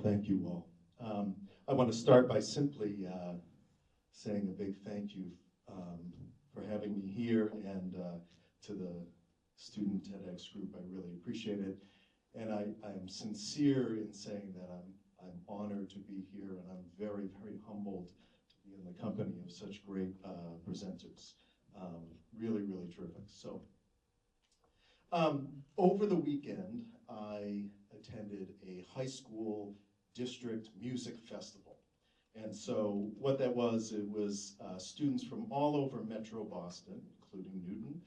thank you all. I want to start by simply saying a big thank you for having me here, and to the student TEDx group. I really appreciate it. And I'm sincere in saying that I'm honored to be here, and I'm very, very humbled to be in the company of such great presenters. Really, really terrific. So, over the weekend, I attended a high school district music festival. And so what that was, it was students from all over Metro Boston, including Newton,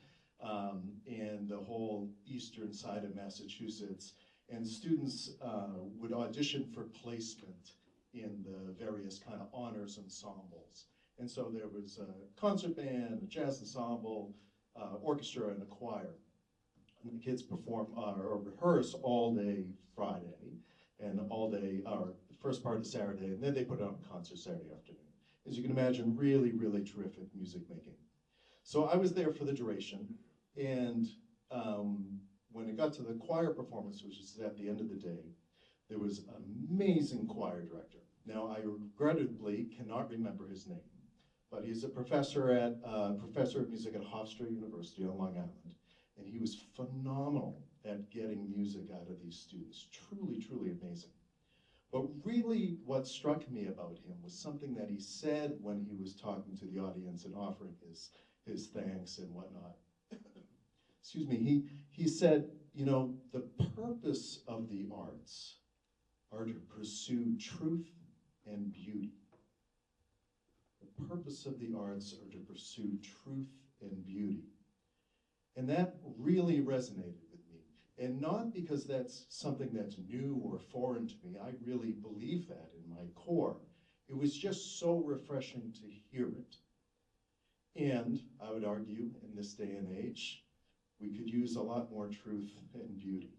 and the whole eastern side of Massachusetts. And students would audition for placement in the various kind of honors ensembles. And so there was a concert band, a jazz ensemble, orchestra, and a choir. And the kids perform or rehearse all day Friday and all day, or the first part of Saturday, and then they put on a concert Saturday afternoon. As you can imagine, really, really terrific music making. So I was there for the duration, and when it got to the choir performance, which is at the end of the day, there was an amazing choir director. Now, I regrettably cannot remember his name, but he's a professor of music at Hofstra University on Long Island. And he was phenomenal at getting music out of these students. Truly, truly amazing. But really what struck me about him was something that he said when he was talking to the audience and offering his thanks and whatnot. Excuse me, he said, you know, the purpose of the arts are to pursue truth and beauty. The purpose of the arts are to pursue truth and beauty. And that really resonated with me. And not because that's something that's new or foreign to me. I really believe that in my core. It was just so refreshing to hear it. And I would argue, in this day and age, we could use a lot more truth and beauty.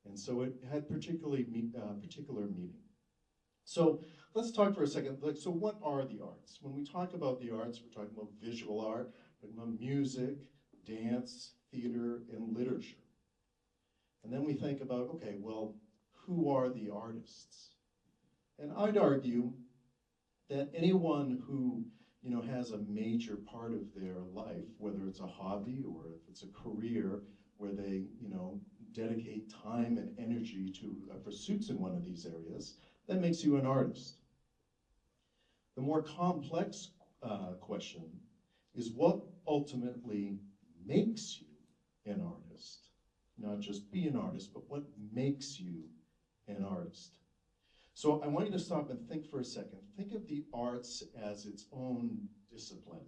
And so it had particular meaning. So let's talk for a second. So what are the arts? When we talk about the arts, we're talking about visual art, we're talking about music, dance, theater, and literature. And then we think about, okay, well, who are the artists? And I'd argue that anyone who, you know, has a major part of their life, whether it's a hobby or if it's a career where they, you know, dedicate time and energy to pursuits in one of these areas, that makes you an artist. The more complex question is what ultimately makes you an artist. Not just be an artist, but what makes you an artist. So I want you to stop and think for a second. Think of the arts as its own discipline.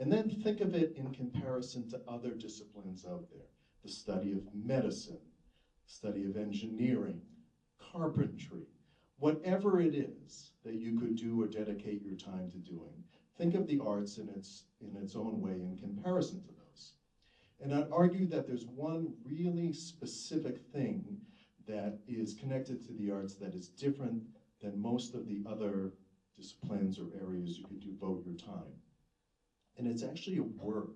And then think of it in comparison to other disciplines out there. The study of medicine, study of engineering, carpentry, whatever it is that you could do or dedicate your time to doing. Think of the arts in its own way in comparison to those. And I'd argue that there's one really specific thing that is connected to the arts that is different than most of the other disciplines or areas you could devote your time. And it's actually a word.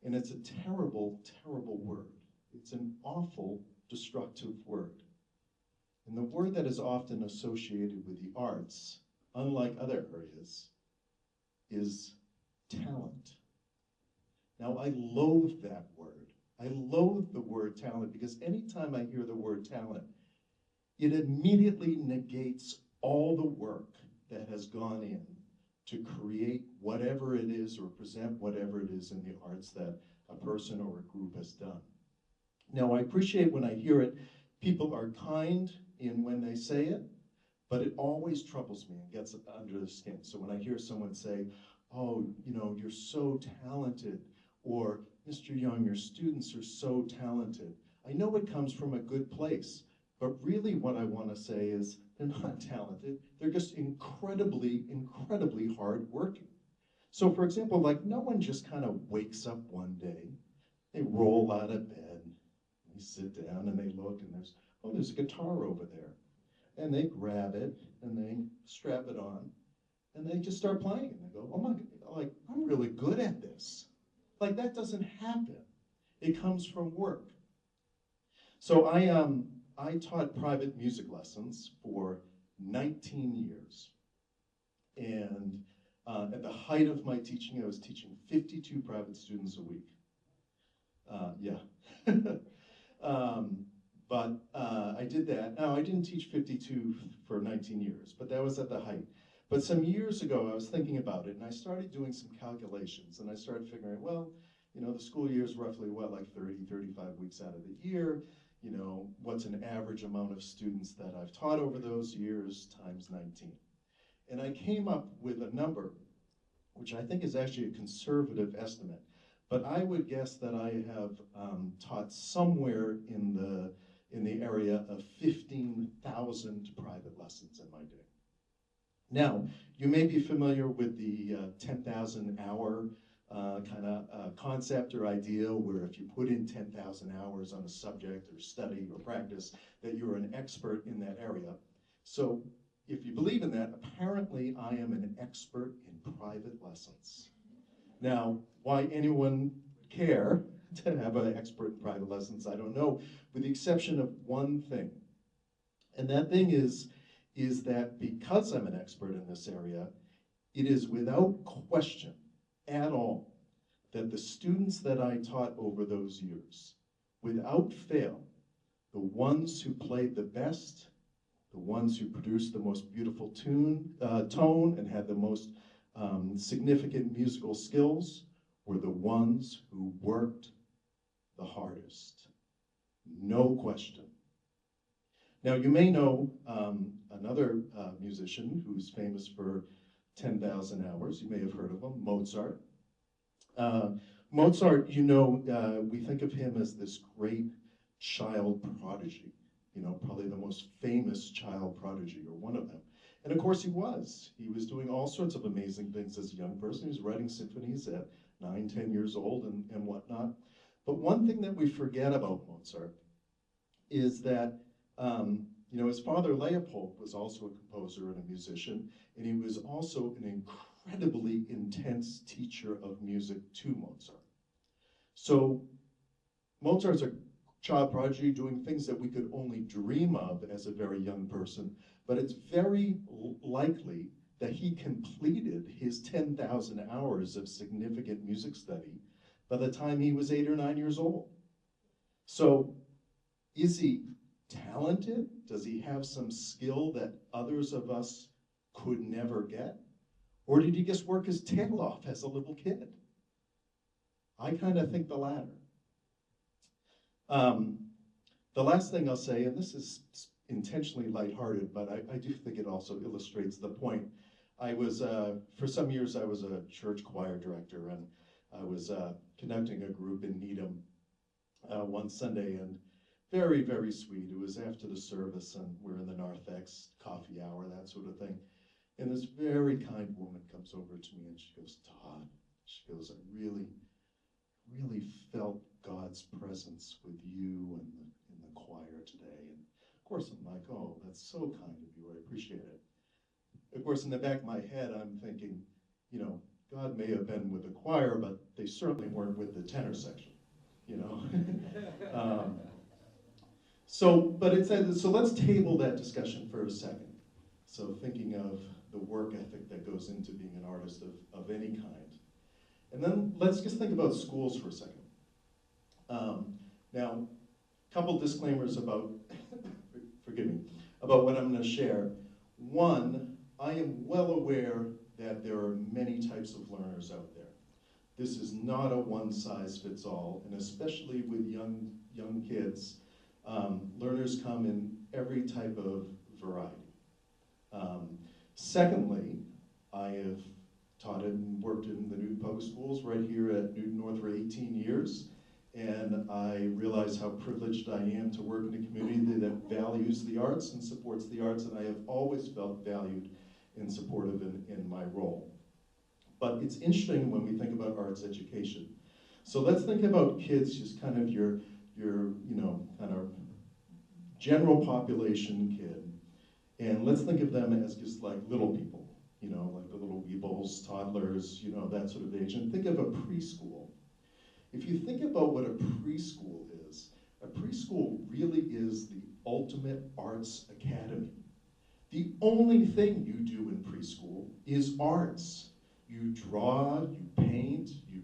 And it's a terrible, terrible word. It's an awful, destructive word. And the word that is often associated with the arts, unlike other areas, is talent. Now, I loathe that word. I loathe the word talent because anytime I hear the word talent, it immediately negates all the work that has gone in to create whatever it is or present whatever it is in the arts that a person or a group has done. Now, I appreciate when I hear it, people are kind in when they say it, but it always troubles me and gets under the skin. So when I hear someone say, oh, you know, you're so talented, or Mr. Young, your students are so talented, I know it comes from a good place, but really what I want to say is they're not talented, they're just incredibly, incredibly hardworking. So for example, like no one just kind of wakes up one day, they roll out of bed, they sit down and they look and there's a guitar over there. And they grab it and they strap it on and they just start playing and they go, oh my God, like I'm really good at this. Like that doesn't happen. It comes from work. So I I taught private music lessons for 19 years. And at the height of my teaching, I was teaching 52 private students a week. Yeah. But I did that. Now, I didn't teach 52 for 19 years, but that was at the height. But some years ago, I was thinking about it, and I started doing some calculations, and I started figuring, well, you know, the school year is roughly, what, like 30, 35 weeks out of the year. You know, what's an average amount of students that I've taught over those years times 19? And I came up with a number, which I think is actually a conservative estimate, but I would guess that I have taught somewhere in the area of 15,000 private lessons in my day. Now, you may be familiar with the 10,000 hour kind of concept or idea, where if you put in 10,000 hours on a subject or study or practice, that you're an expert in that area. So if you believe in that, apparently I am an expert in private lessons. Now, why anyone care to have an expert in private lessons, I don't know, with the exception of one thing. And that thing is that because I'm an expert in this area, it is without question at all that the students that I taught over those years, without fail, the ones who played the best, the ones who produced the most beautiful tone and had the most significant musical skills, were the ones who worked the hardest. No question. Now, you may know another musician who's famous for 10,000 hours. You may have heard of him, Mozart. Mozart, you know, we think of him as this great child prodigy, you know, probably the most famous child prodigy, or one of them. And of course he was. He was doing all sorts of amazing things as a young person. He was writing symphonies at 9, 10 years old and whatnot. But one thing that we forget about Mozart is that, you know, his father Leopold was also a composer and a musician, and he was also an incredibly intense teacher of music to Mozart. So Mozart's a child prodigy doing things that we could only dream of as a very young person, but it's very likely that he completed his 10,000 hours of significant music study by the time he was 8 or 9 years old. So is he talented? Does he have some skill that others of us could never get? Or did he just work his tail off as a little kid? I kind of think the latter. The last thing I'll say, and this is intentionally lighthearted, but I do think it also illustrates the point. I was, for some years, I was a church choir director, and I was conducting a group in Needham one Sunday, and very, very sweet. It was after the service, and we're in the narthex, coffee hour, that sort of thing. And this very kind woman comes over to me, and she goes, "Todd," she goes, "I really, really felt God's presence with you and in the choir today." And of course, I'm like, "Oh, that's so kind of you. I appreciate it." Of course, in the back of my head, I'm thinking, you know, God may have been with the choir, but they certainly weren't with the tenor section, you know. So let's table that discussion for a second. So thinking of the work ethic that goes into being an artist of any kind. And then let's just think about schools for a second. Now, a couple disclaimers about, forgive me, about what I'm going to share. One, I am well aware that there are many types of learners out there. This is not a one-size-fits-all, and especially with young kids, learners come in every type of variety. Secondly, I have taught and worked in the Newton Public Schools right here at Newton North for 18 years, and I realize how privileged I am to work in a community that values the arts and supports the arts, and I have always felt valued and supportive in my role. But it's interesting when we think about arts education. So let's think about kids, just kind of your you know, kind of general population kid, and let's think of them as just like little people, you know, like the little weebles, toddlers, you know, that sort of age, and think of a preschool. If you think about what a preschool is, a preschool really is the ultimate arts academy. The only thing you do in preschool is arts. You draw, you paint, you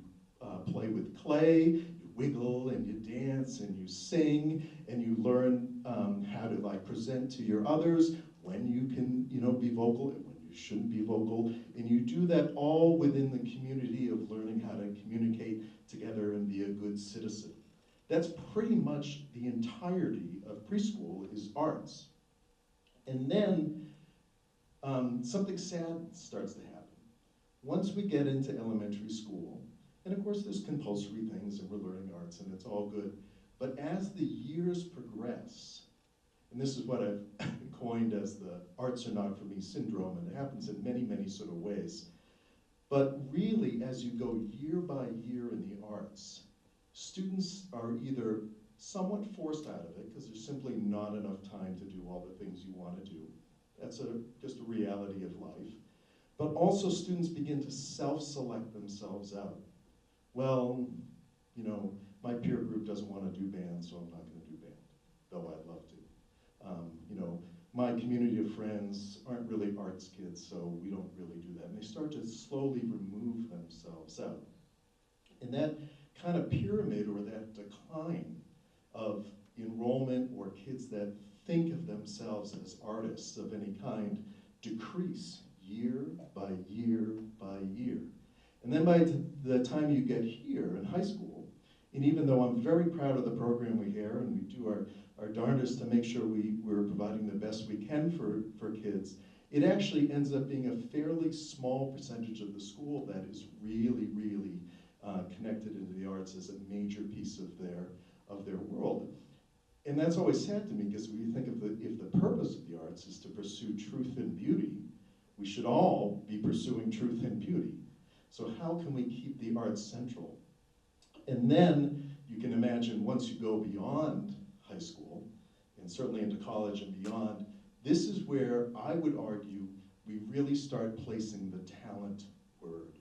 play with clay, you wiggle and you dance and you sing and you learn how to like present to your others, when you can, be vocal and when you shouldn't be vocal. And you do that all within the community of learning how to communicate together and be a good citizen. That's pretty much the entirety of preschool is arts. And then something sad starts to happen. Once we get into elementary school, and of course there's compulsory things and we're learning arts and it's all good, but as the years progress, and this is what I've coined as the arts are not for me syndrome, and it happens in many, many sort of ways. But really, as you go year by year in the arts, students are either somewhat forced out of it because there's simply not enough time to do all the things you want to do. That's just a reality of life. But also students begin to self-select themselves out. Well, my peer group doesn't want to do band, so I'm not going to do band, though I'd love to. My community of friends aren't really arts kids, so we don't really do that. And they start to slowly remove themselves out. And that kind of pyramid or that decline of enrollment or kids that think of themselves as artists of any kind decrease year by year by year. And then by the time you get here in high school, and even though I'm very proud of the program we have, and we do our darndest to make sure we're providing the best we can for kids, it actually ends up being a fairly small percentage of the school that is really, really connected into the arts as a major piece of their world. And that's always sad to me, because when you think of if the purpose of the arts is to pursue truth and beauty, we should all be pursuing truth and beauty. So how can we keep the arts central? And then you can imagine once you go beyond high school, and certainly into college and beyond, this is where I would argue we really start placing the talent word.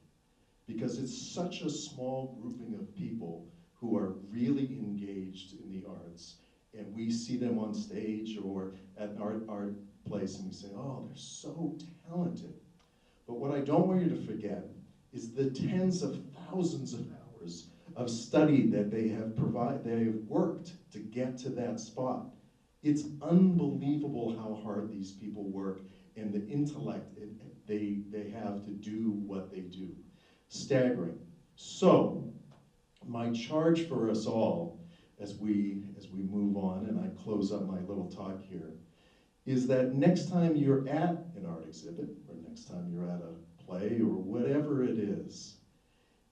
Because it's such a small grouping of people who are really engaged in the arts, and we see them on stage or at an art place and we say, oh, they're so talented. But what I don't want you to forget is the tens of thousands of hours of study that they have worked to get to that spot. It's unbelievable how hard these people work and the intellect they have to do what they do. Staggering. So, my charge for us all as we move on, and I close up my little talk here, is that next time you're at an art exhibit, or next time you're at a play, or whatever it is,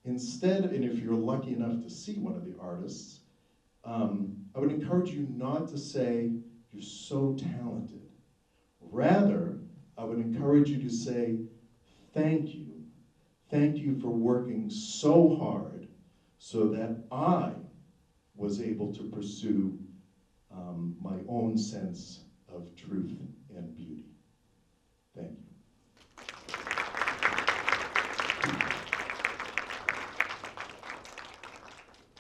instead, and if you're lucky enough to see one of the artists, I would encourage you not to say, you're so talented. Rather, I would encourage you to say, thank you. Thank you for working so hard so that I was able to pursue my own sense of truth